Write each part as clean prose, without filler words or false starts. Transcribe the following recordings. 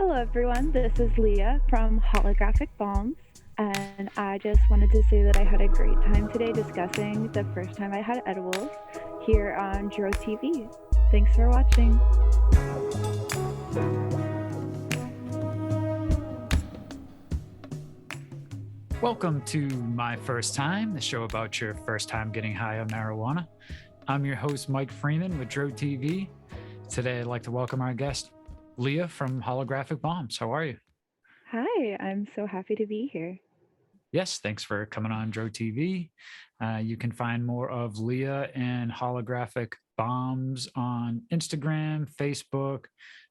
Hello, everyone. This is Leah from HOLOGRAPHIC BALMS, and I just wanted to say that I had a great time today discussing the first time I had edibles here on Dro TV. Thanks for watching. Welcome to My First Time, the show about your first time getting high on marijuana. I'm your host, Mike Freeman with Dro TV. Today, I'd like to welcome our guest, Leah from Holographic Bombs. How are you? Hi, I'm so happy to be here. Yes, thanks for coming on Dro TV. You can find more of Leah and Holographic Bombs on Instagram, Facebook,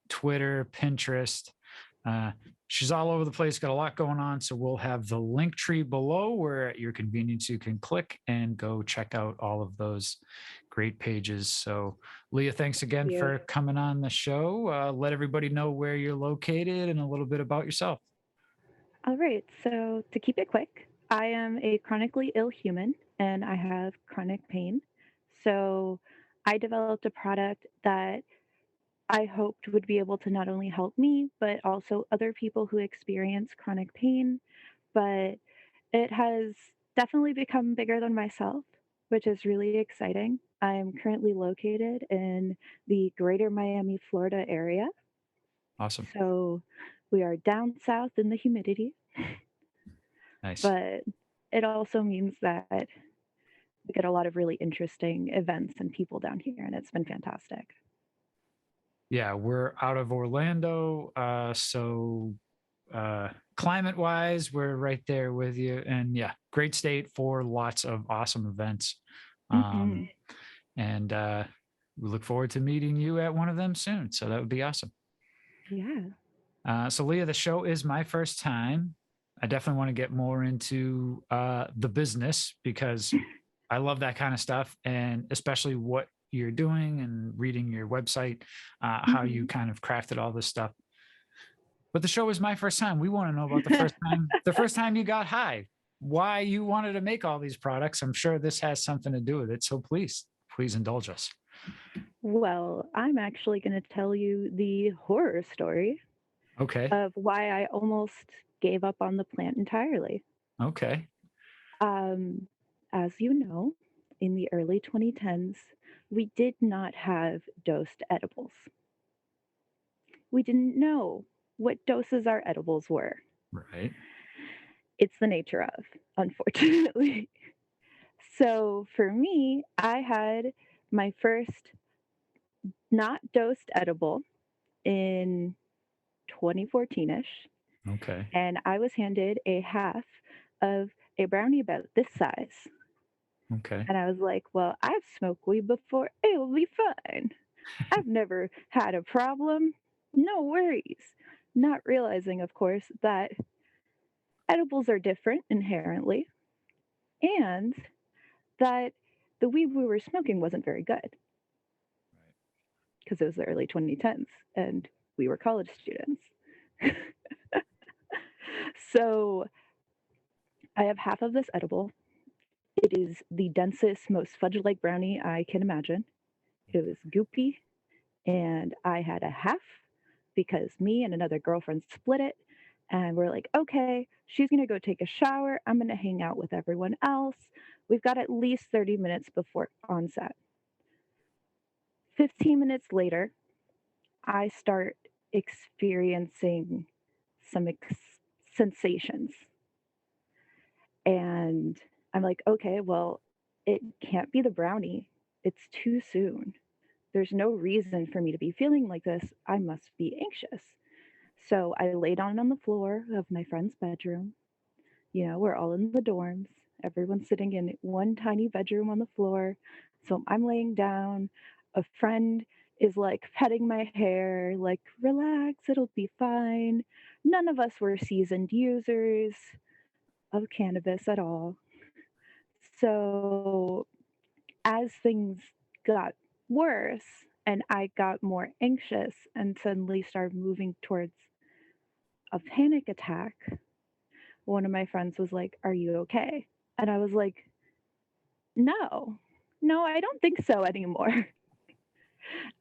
Twitter, Pinterest. She's all over the place, got a lot going on. So we'll have the link tree below where at your convenience you can click and go check out all of those great pages. So Leah, thanks again for coming on the show. Let everybody know where you're located and a little bit about yourself. All right, so to keep it quick, I am a chronically ill human and I have chronic pain. So I developed a product that I hoped would be able to not only help me, but also other people who experience chronic pain. But it has definitely become bigger than myself, which is really exciting. I'm currently located in the greater Miami, Florida area. Awesome. So we are down south in the humidity. Nice. But it also means that we get a lot of really interesting events and people down here, and it's been fantastic. Yeah, we're out of Orlando. So climate wise, we're right there with you. And yeah, great state for lots of awesome events. And we look forward to meeting you at one of them soon. So that would be awesome. Yeah. So Leah, the show is my first time. I definitely want to get more into the business because I love that kind of stuff, and especially what you're doing and reading your website, how you kind of crafted all this stuff. But the show is my first time. We want to know about the first time you got high, why you wanted to make all these products. I'm sure this has something to do with it. So please indulge us. Well, I'm actually going to tell you the horror story. Okay. Of why I almost gave up on the plant entirely. Okay. As you know, in the early 2010s, we did not have dosed edibles. We didn't know what doses our edibles were. Right. It's the nature of, unfortunately. So for me, I had my first not dosed edible in 2014-ish. Okay. And I was handed a half of a brownie about this size. Okay. And I was like, well, I've smoked weed before. It will be fine. I've never had a problem. No worries. Not realizing, of course, that edibles are different inherently and that the weed we were smoking wasn't very good. Because it was the early 2010s and we were college students. So I have half of this edible. It is the densest, most fudge-like brownie I can imagine. It was goopy, and I had a half because me and another girlfriend split it, and we're like, okay, she's gonna go take a shower. I'm gonna hang out with everyone else. We've got at least 30 minutes before onset. 15 minutes later, I start experiencing some sensations. And I'm like, okay, well, it can't be the brownie. It's too soon. There's no reason for me to be feeling like this. I must be anxious. So I lay down on the floor of my friend's bedroom. You know, we're all in the dorms. Everyone's sitting in one tiny bedroom on the floor. So I'm laying down. A friend is like petting my hair, like, relax, it'll be fine. None of us were seasoned users of cannabis at all. So as things got worse and I got more anxious and suddenly started moving towards a panic attack, one of my friends was like, "Are you okay?" And I was like, "No, I don't think so anymore."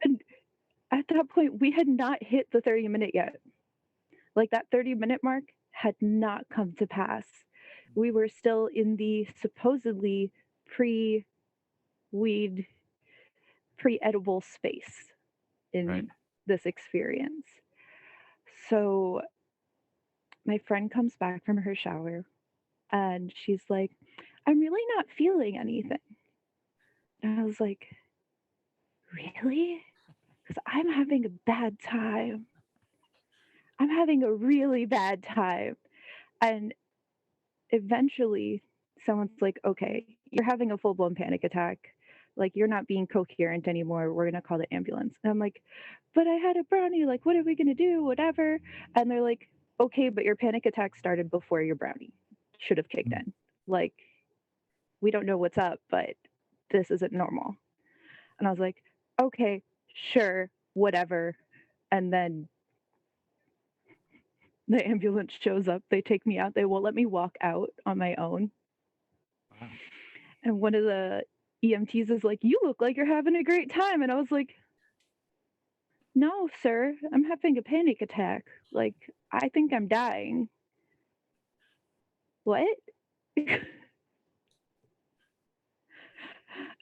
And at that point, we had not hit the 30-minute yet. Like that 30-minute mark had not come to pass. We were still in the supposedly pre weed, pre edible space Right. in this experience. So my friend comes back from her shower and she's like, I'm really not feeling anything. And I was like, really? Because I'm having a bad time. I'm having a really bad time. And eventually, someone's like, okay, you're having a full blown panic attack. Like, you're not being coherent anymore. We're going to call the ambulance. And I'm like, but I had a brownie. Like, what are we going to do? Whatever. And they're like, okay, but your panic attack started before your brownie should have kicked Mm. in. Like, we don't know what's up, but this isn't normal. And I was like, okay, sure, whatever. And then the ambulance shows up. They take me out. They won't let me walk out on my own. Wow. And one of the EMTs is like, you look like you're having a great time. And I was like, no, sir, I'm having a panic attack. Like, I think I'm dying. What?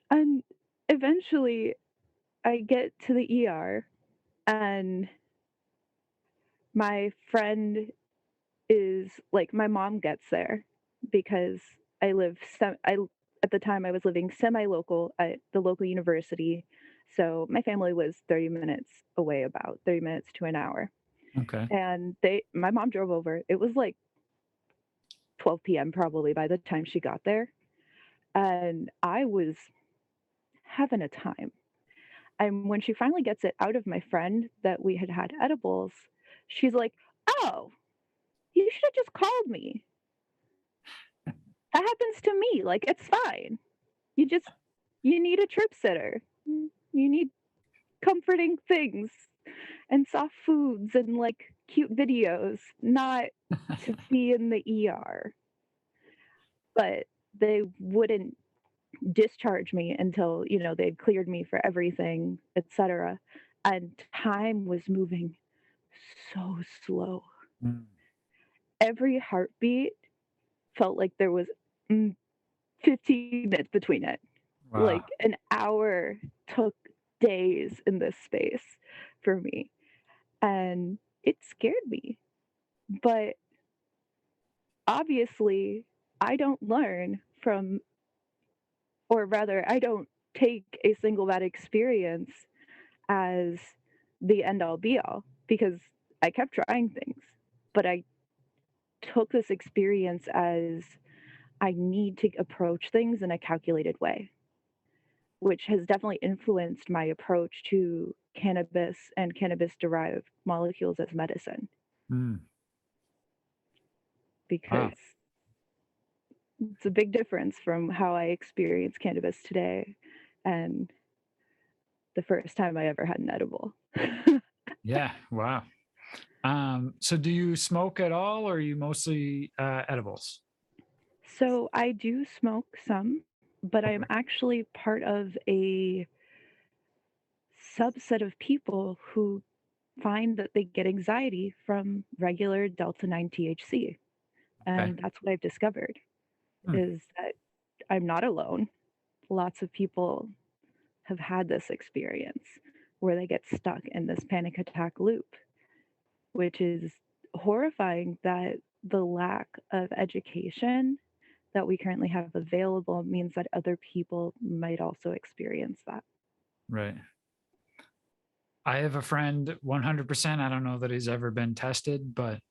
And eventually I get to the ER and my friend is like, my mom gets there because I live I at the time I was living semi-local at the local university. So my family was 30 minutes away, about 30 minutes to an hour. Okay. And my mom drove over. It was like 12 p.m. probably by the time she got there. And I was having a time. And when she finally gets it out of my friend that we had had edibles, she's like, "Oh, you should have just called me. That happens to me. Like, it's fine. You just you need a trip sitter. You need comforting things and soft foods and like cute videos, not to be in the ER." But they wouldn't discharge me until, they'd cleared me for everything, etc. And time was moving so slow. Mm. Every heartbeat felt like there was mm, 15 minutes between it. Wow. Like an hour took days in this space for me. And it scared me. But obviously, I don't learn from, or rather, I don't take a single bad experience as the end all be all because I kept trying things. But I took this experience as I need to approach things in a calculated way, which has definitely influenced my approach to cannabis and cannabis derived molecules as medicine Mm. Wow. because it's a big difference from how I experience cannabis today and the first time I ever had an edible. Yeah. Wow. So do you smoke at all, or are you mostly edibles? So I do smoke some, but I'm Okay. actually part of a subset of people who find that they get anxiety from regular delta 9 THC. Okay. And that's what I've discovered Hmm. is that I'm not alone. Lots of people have had this experience where they get stuck in this panic attack loop, which is horrifying that the lack of education that we currently have available means that other people might also experience that. Right. I have a friend 100%. I don't know that he's ever been tested, but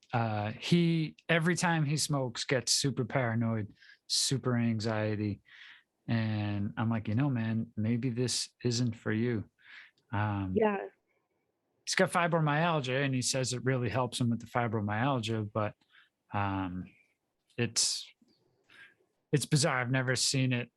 he, every time he smokes, gets super paranoid, super anxiety. And I'm like, man, maybe this isn't for you. Um, Yeah, he's got fibromyalgia and he says it really helps him with the fibromyalgia, but um, it's it's bizarre. I've never seen it.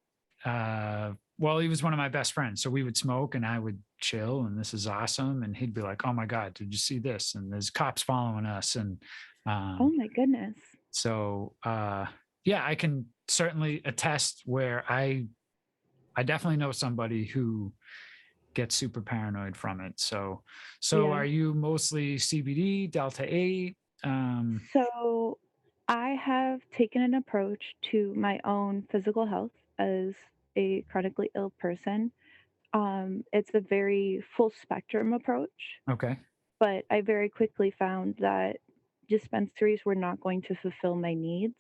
Well, he was one of my best friends, so we would smoke and I would chill, and this is awesome. And he'd be like, "Oh my god, did you see this?" And there's cops following us, and oh um, my goodness. so yeah, I can certainly attest where I definitely know somebody who gets super paranoid from it. So Yeah. are you mostly CBD, Delta 8? Um, So I have taken an approach to my own physical health as a chronically ill person. It's a very full spectrum approach, okay. but I very quickly found that dispensaries were not going to fulfill my needs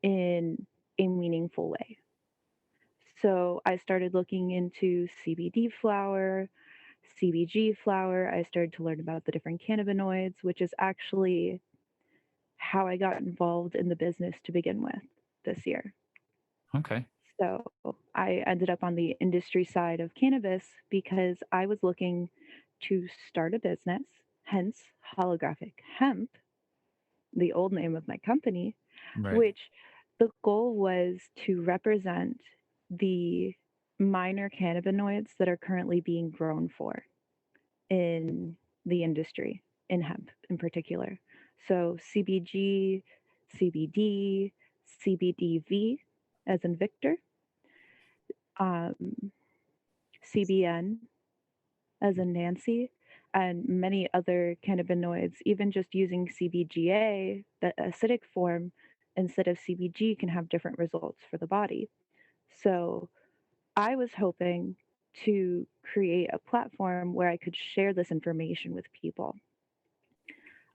in a meaningful way. So I started looking into CBD flower, CBG flower. I started to learn about the different cannabinoids, which is actually how I got involved in the business to begin with this year. Okay. So I ended up on the industry side of cannabis because I was looking to start a business, hence holographic hemp, the old name of my company, Right. which the goal was to represent the minor cannabinoids that are currently being grown for in the industry, in hemp in particular. So CBG, CBD, CBDV as in Victor, um, CBN as in Nancy, and many other cannabinoids. Even just using CBGA, the acidic form, instead of CBG can have different results for the body. So I was hoping to create a platform where I could share this information with people.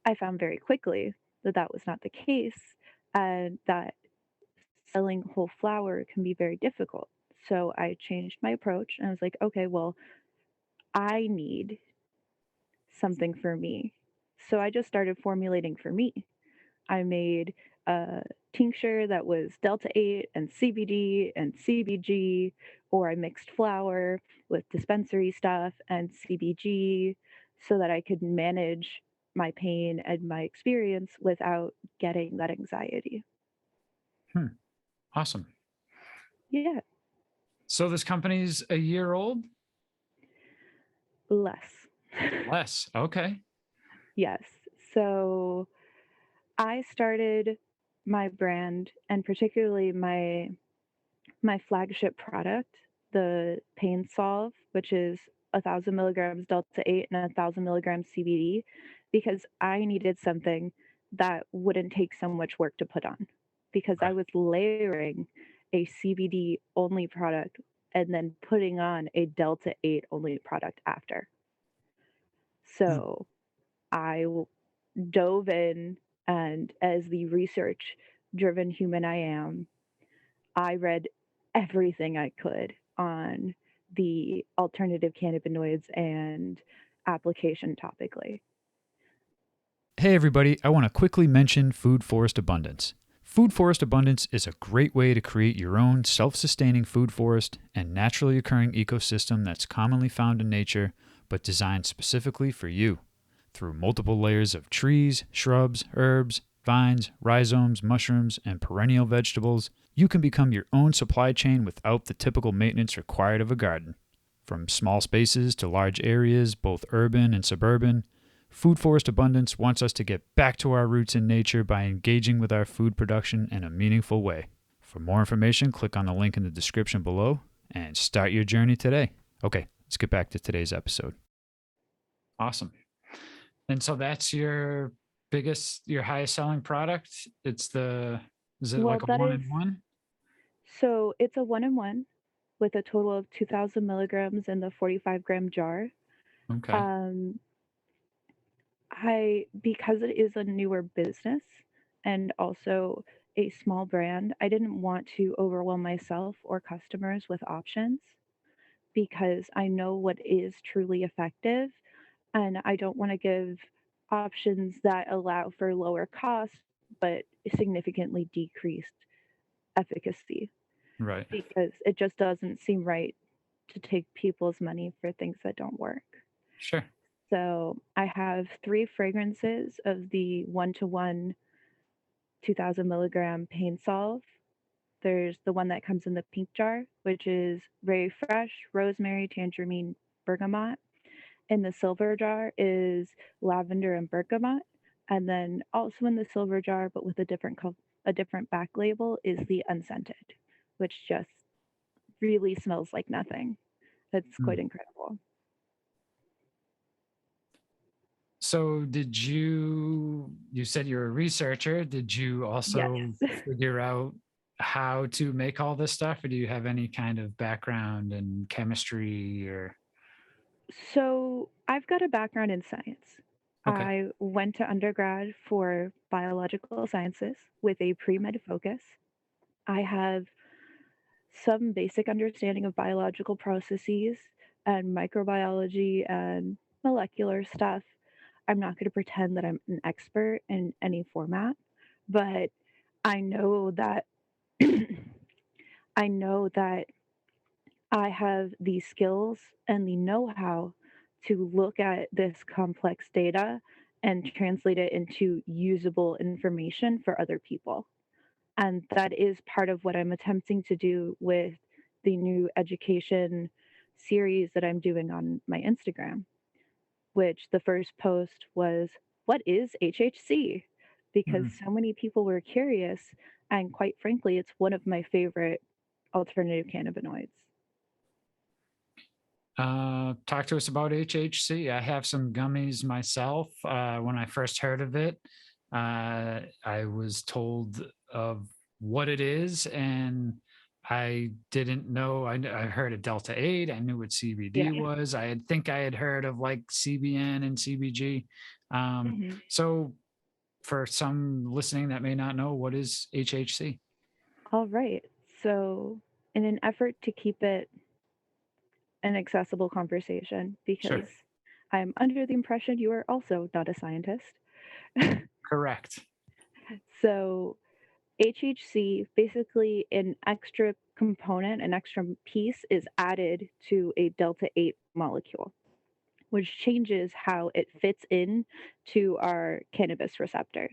I found very quickly that that was not the case and that selling whole flower can be very difficult. So I changed my approach and I was like, okay, well, I need something for me. So I just started formulating for me. I made a tincture that was Delta 8 and CBD and CBG, or I mixed flower with dispensary stuff and CBG so that I could manage my pain and my experience without getting that anxiety. Hmm. Awesome. Yeah, So this company's a year old? less. Less. Okay. Yes. So I started my brand and particularly my flagship product, the pain salve, which is 1,000 milligrams Delta 8 and 1,000 milligrams CBD, because I needed something that wouldn't take so much work to put on. Because I Right. was layering a CBD only product and then putting on a Delta 8 only product after. Hmm. So I dove in, and as the research driven human I am, I read everything I could on the alternative cannabinoids and application topically. Hey, everybody. I want to quickly mention food forest abundance. Food forest abundance is a great way to create your own self sustaining food forest and naturally occurring ecosystem that's commonly found in nature, but designed specifically for you. Through multiple layers of trees, shrubs, herbs, vines, rhizomes, mushrooms, and perennial vegetables, you can become your own supply chain without the typical maintenance required of a garden. From small spaces to large areas, both urban and suburban, Food Forest Abundance wants us to get back to our roots in nature by engaging with our food production in a meaningful way. For more information, click on the link in the description below and start your journey today. Okay, let's get back to today's episode. Awesome. And so that's your highest selling product? Is it Well, like a that one is in one? so it's a one in one with a total of 2,000 milligrams in the 45-gram jar. Okay. Um, because it is a newer business and also a small brand, I didn't want to overwhelm myself or customers with options because I know what is truly effective and I don't want to give options that allow for lower cost but significantly decreased efficacy Right. because it just doesn't seem right to take people's money for things that don't work. Sure. So I have three fragrances of the one-to-one 2,000 milligram pain salve. There's the one that comes in the pink jar, which is very fresh, rosemary, tangerine, bergamot. In the silver jar is lavender and bergamot. And then also in the silver jar, but with a different back label, is the unscented, which just really smells like nothing. It's Hmm. quite incredible. So you said you're a researcher. Did you Yes. also figure out how to make all this stuff, or do you have any kind of background in chemistry or So I've got a background in science. okay. I went to undergrad for biological sciences with a pre-med focus. I have some basic understanding of biological processes and microbiology and molecular stuff. I'm not going to pretend that I'm an expert in any format, but I know that I know that I have the skills and the know-how to look at this complex data and translate it into usable information for other people. And that is part of what I'm attempting to do with the new education series that I'm doing on my Instagram, which the first post was, "What is HHC?" Because Mm. so many people were curious, and quite frankly, it's one of my favorite alternative cannabinoids. Talk to us about HHC. I have some gummies myself. When I first heard of it, I was told of what it is, and I didn't know. I heard of Delta 8. I knew what CBD Yeah. was. Think I had heard of like CBN and CBG. Mhm. So, for some listening that may not know, what is HHC? All right. So, in an effort to keep it an accessible conversation, Sure. because I'm under the impression you are also not a scientist. Correct. So, HHC, basically, an extra component, an extra piece is added to a delta 8 molecule, which changes how it fits in to our cannabis receptors.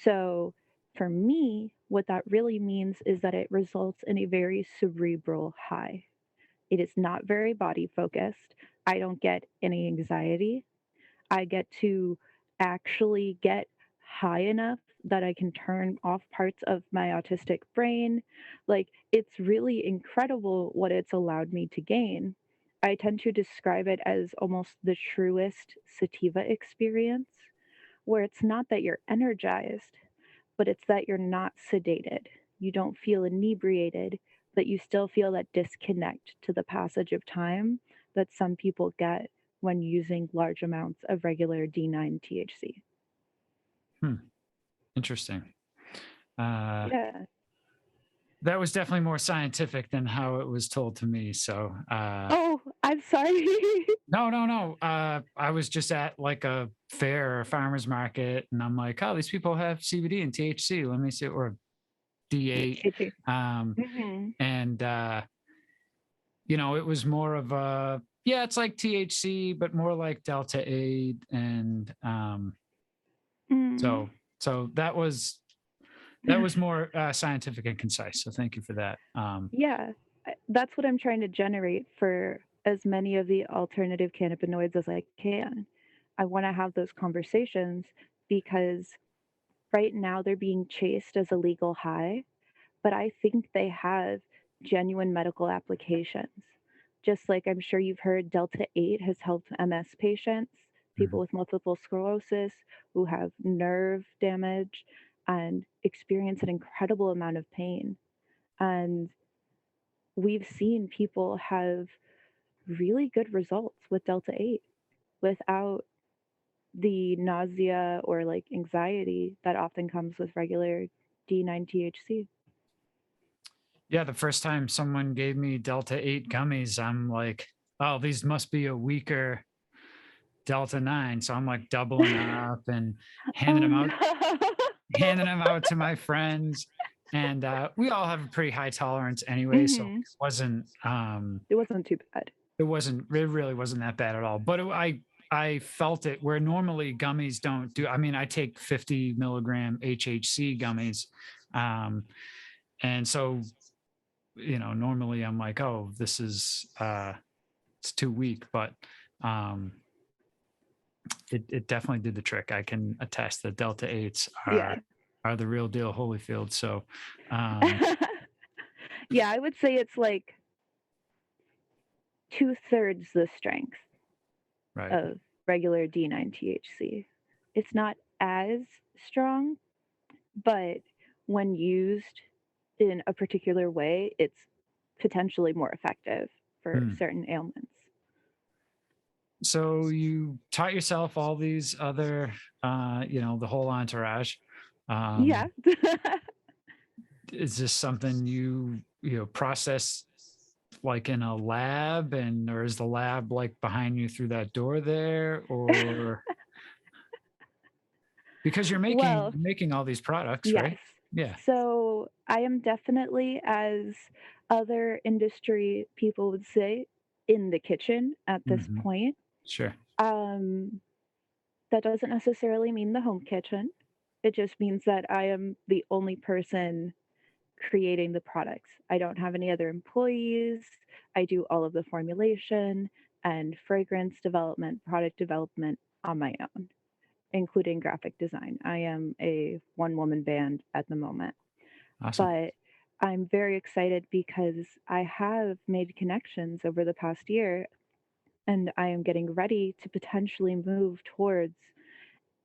So, for me, what that really means is that it results in a very cerebral high. It is not very body focused. I don't get any anxiety. I get to actually get high enough that I can turn off parts of my autistic brain. Like, it's really incredible what it's allowed me to gain. I tend to describe it as almost the truest sativa experience, where it's not that you're energized, but it's that you're not sedated. You don't feel inebriated, but you still feel that disconnect to the passage of time that some people get when using large amounts of regular D9 THC. Hmm. Interesting. Uh, Yeah. that was definitely more scientific than how it was told to me. So, Oh, I'm sorry. no, no, no. I was just at like a fair or a farmer's market, and I'm like, oh, these people have CBD and THC. Let me see, or D8. THC. Um, Mhm. and it was more of a yeah, it's like THC, but more like Delta 8, and Mm. so that was more scientific and concise. So thank you for that. Yeah, that's what I'm trying to generate for as many of the alternative cannabinoids as I can. I want to have those conversations because right now they're being chased as a legal high, but I think they have genuine medical applications. Just like I'm sure you've heard Delta 8 has helped MS patients, people Mhm. with multiple sclerosis who have nerve damage and experience an incredible amount of pain. And we've seen people have really good results with Delta 8 without the nausea or like anxiety that often comes with regular D9 THC. Yeah, the first time someone gave me Delta 8 gummies, I'm like, oh, these must be a weaker Delta 9. So I'm like doubling up and handing Oh them out, no. handing them out to my friends. And we all have a pretty high tolerance anyway. So Mhm. It wasn't too bad. it really wasn't that bad at all. But I felt it where normally gummies don't do. I mean, I take 50 milligram HHC gummies. Um, and so normally I'm like, oh, this is it's too weak, but um, it definitely did the trick. I can attest that Delta 8s Yeah. are the real deal Holyfield. So um, Yeah, I would say it's like 2/3 the strength right. of regular D9 THC. It's not as strong, but when used in a particular way, it's potentially more effective for Hmm. certain ailments. So you taught yourself all these other, the whole entourage. Yeah. Um, is this something you process like in a lab, or is the lab like behind you through that door there, or because you're making Well, making all these products, yes. right? Yeah. So I am definitely, as other industry people would say, in the kitchen at this Hmm. point. Sure. Um, that doesn't necessarily mean the home kitchen. It just means that I am the only person creating the products. I don't have any other employees. I do all of the formulation and fragrance development, product development on my own, including graphic design. I am a one woman band at the moment, Awesome. but I'm very excited because I have made connections over the past year and I am getting ready to potentially move towards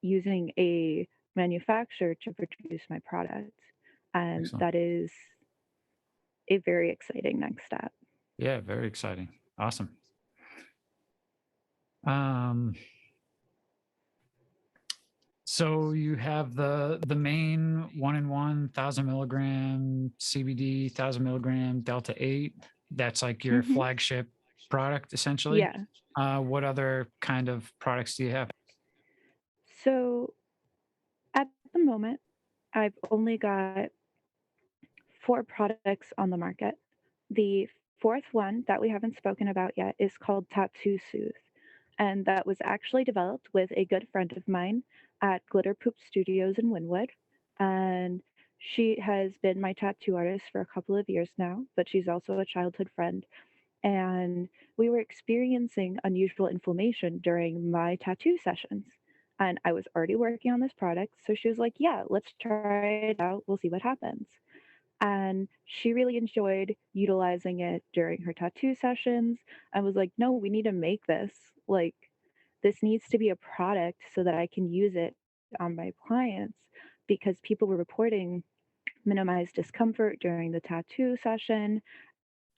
using a manufacturer to produce my product. And Excellent. that is a very exciting next step. Yeah, very exciting. Awesome. Um, so you have the main 1-in-1 1,000 milligram CBD, 1,000 milligram Delta 8. That's like your Hmm. flagship product, essentially. Yeah. What other kind of products do you have? So at the moment, I've only got four products on the market. The fourth one that we haven't spoken about yet is called Tattoo Soothe. And that was actually developed with a good friend of mine at Glitter Poop Studios in Wynwood. And she has been my tattoo artist for a couple of years now, but she's also a childhood friend. And we were experiencing unusual inflammation during my tattoo sessions. And I was already working on this product. So she was like, yeah, let's try it out. We'll see what happens. And she really enjoyed utilizing it during her tattoo sessions. I was like, no, we need to make this. Like, this needs to be a product so that I can use it on my clients because people were reporting minimized discomfort during the tattoo session.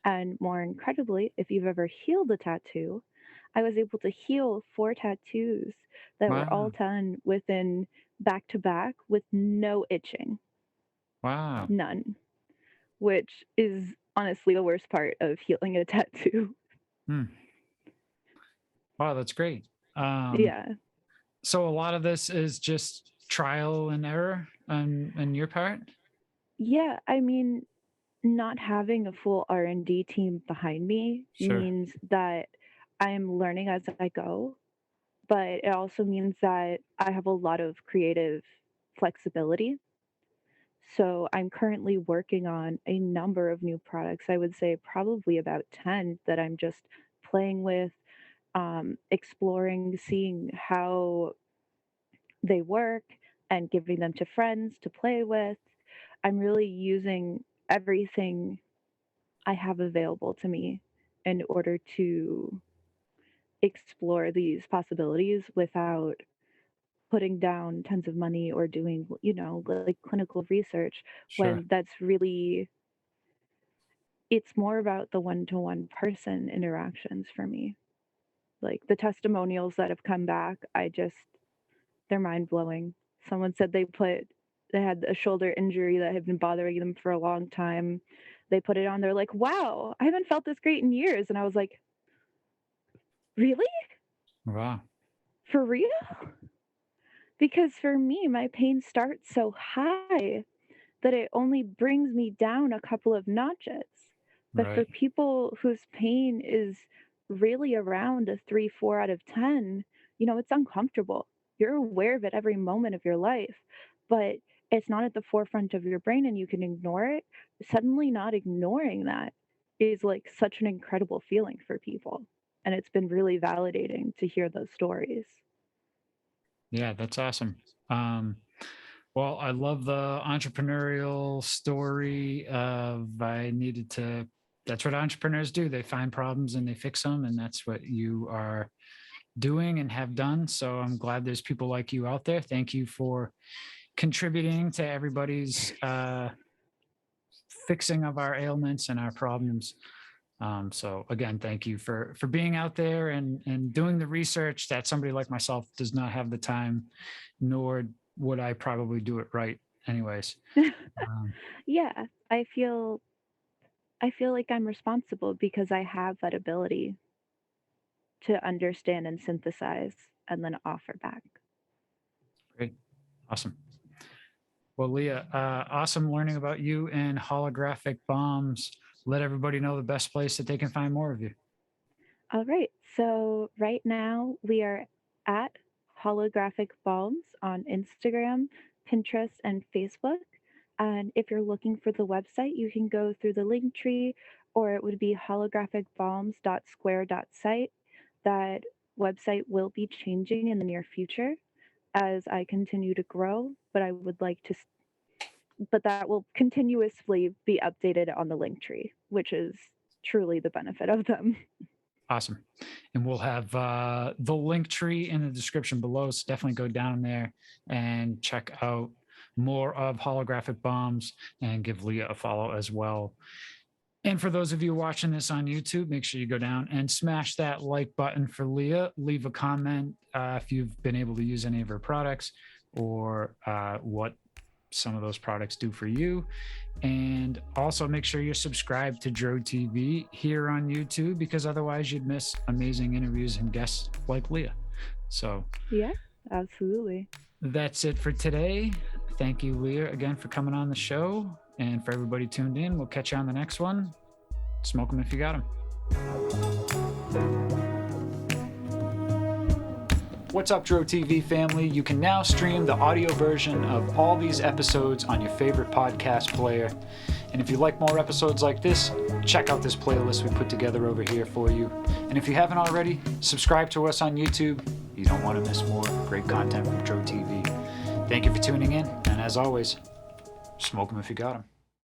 And more incredibly, if you've ever healed a tattoo, I was able to heal four tattoos that were all Wow. done within back to back with no itching, Wow. none, which is honestly the worst part of healing a tattoo. Hmm. Wow, that's great. Um, Yeah. so a lot of this is just trial and error on your part? Yeah, I mean, not having a full R&D team behind me Sure. means that I am learning as I go, but it also means that I have a lot of creative flexibility. So I'm currently working on a number of new products. I would say probably about 10 that I'm just playing with, exploring, seeing how they work and giving them to friends to play with. I'm really using everything I have available to me in order to explore these possibilities without putting down tons of money or doing, like clinical research Sure. when that's really it's more about the one-to-one person interactions for me. Like the testimonials that have come back, they're mind blowing. Someone said they had a shoulder injury that had been bothering them for a long time. They put it on, they're like, wow, I haven't felt this great in years. And I was like, really? Wow. For real? Because for me, my pain starts so high that it only brings me down a couple of notches. But for Right. people whose pain is really around a 3, 4 out of 10, it's uncomfortable. You're aware of it every moment of your life, but it's not at the forefront of your brain and you can ignore it. Suddenly, not ignoring that is like such an incredible feeling for people. And it's been really validating to hear those stories. Yeah, that's awesome. Um, well, I love the entrepreneurial story of that's what entrepreneurs do. They find problems and they fix them. And that's what you are doing and have done. So I'm glad there's people like you out there. Thank you for contributing to everybody's fixing of our ailments and our problems. So again, thank you for being out there and doing the research that somebody like myself does not have the time, nor would I probably do it right anyways. Um, Yeah, I feel like I'm responsible because I have that ability to understand and synthesize and then offer back. Great. Awesome. Well, Leah, awesome learning about you and holographic bombs. Let everybody know the best place that they can find more of you. All right. So right now we are at Holographic Balms on Instagram, Pinterest, and Facebook. And if you're looking for the website, you can go through the link tree, or it would be holographicbalms.square.site. That website will be changing in the near future as I continue to grow, but I would like to, but that will continuously be updated on the link tree, which is truly the benefit of them. Awesome. And we'll have the link tree in the description below. So definitely go down there and check out more of holographic bombs and give Leah a follow as well. And for those of you watching this on YouTube, make sure you go down and smash that like button for Leah. Leave a comment if you've been able to use any of her products or what some of those products do for you. And also make sure you're subscribed to Dro TV here on YouTube, because otherwise you'd miss amazing interviews and guests like Leah. So Yeah, absolutely. that's it for today. Thank you, Leah, again for coming on the show. And for everybody tuned in, we'll catch you on the next one. Smoke them if you got them. What's up, Dro TV family? You can now stream the audio version of all these episodes on your favorite podcast player. And if you like more episodes like this, check out this playlist we put together over here for you. And if you haven't already, subscribe to us on YouTube. You don't want to miss more great content from Dro TV. Thank you for tuning in, and as always, smoke them if you got them.